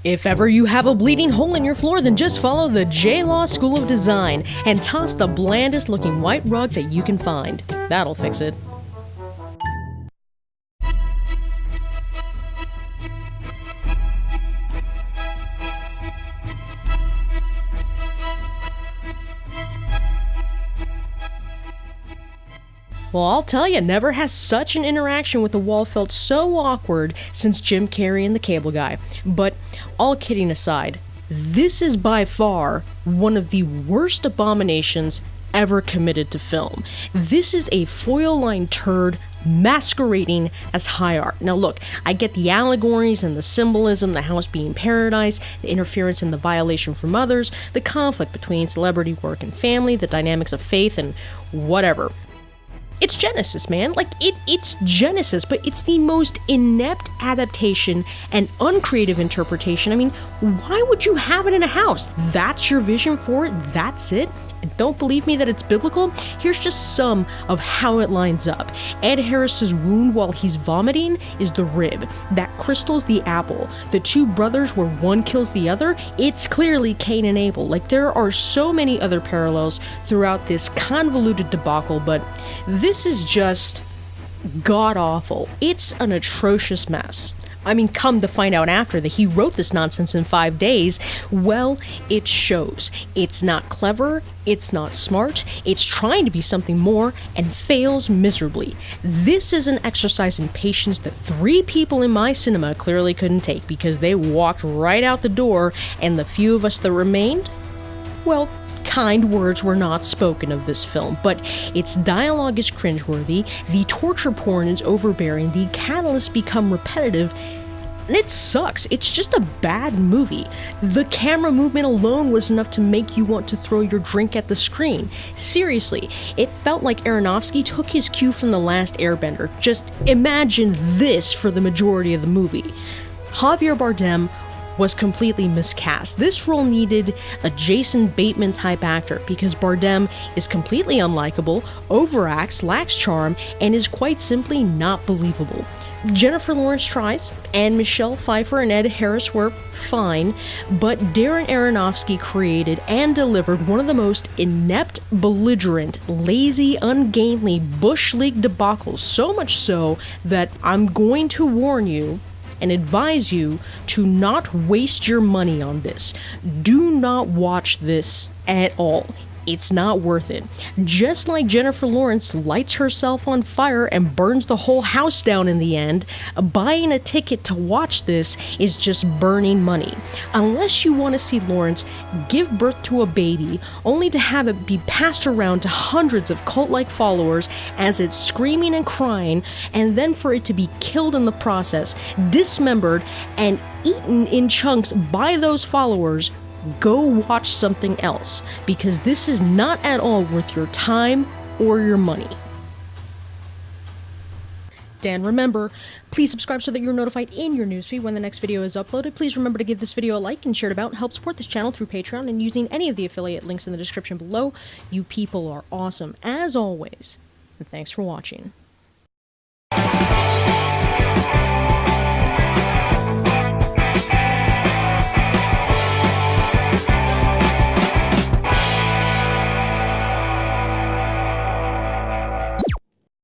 If ever you have a bleeding hole in your floor, then just follow the J-Law School of Design and toss the blandest looking white rug that you can find. That'll fix it. Well, I'll tell you, never has such an interaction with the wall felt so awkward since Jim Carrey and the Cable Guy. But all kidding aside, this is by far one of the worst abominations ever committed to film. This is a foil-lined turd masquerading as high art. Now look, I get the allegories and the symbolism, the house being paradise, the interference and the violation from others, the conflict between celebrity, work, and family, the dynamics of faith, and whatever. It's Genesis, man. It's Genesis, but it's the most inept adaptation and uncreative interpretation. I mean, why would you have it in a house? That's your vision for it? That's it? And don't believe me that it's biblical? Here's just some of how it lines up. Ed Harris's wound while he's vomiting is the rib. That crystal's the apple. The two brothers where one kills the other, it's clearly Cain and Abel. Like, there are so many other parallels throughout this convoluted debacle, but this is just god-awful. It's an atrocious mess. I mean, come to find out after that he wrote this nonsense in 5 days, well, it shows. It's not clever, it's not smart, it's trying to be something more, and fails miserably. This is an exercise in patience that 3 people in my cinema clearly couldn't take because they walked right out the door, and the few of us that remained, well, kind words were not spoken of this film, but its dialogue is cringeworthy, the torture porn is overbearing, the catalysts become repetitive, and it sucks. It's just a bad movie. The camera movement alone was enough to make you want to throw your drink at the screen. Seriously, it felt like Aronofsky took his cue from The Last Airbender. Just imagine this for the majority of the movie. Javier Bardem was completely miscast. This role needed a Jason Bateman type actor because Bardem is completely unlikable, overacts, lacks charm, and is quite simply not believable. Jennifer Lawrence tries, and Michelle Pfeiffer and Ed Harris were fine, but Darren Aronofsky created and delivered one of the most inept, belligerent, lazy, ungainly, bush league debacles, so much so that I'm going to warn you and advise you to not waste your money on this. Do not watch this at all. It's not worth it. Just like Jennifer Lawrence lights herself on fire and burns the whole house down in the end, buying a ticket to watch this is just burning money. Unless you want to see Lawrence give birth to a baby, only to have it be passed around to hundreds of cult-like followers as it's screaming and crying, and then for it to be killed in the process, dismembered, and eaten in chunks by those followers, go watch something else, because this is not at all worth your time or your money. Dan, remember, please subscribe so that you're notified in your newsfeed when the next video is uploaded. Please remember to give this video a like and share it about and help support this channel through Patreon and using any of the affiliate links in the description below. You people are awesome, as always, and thanks for watching.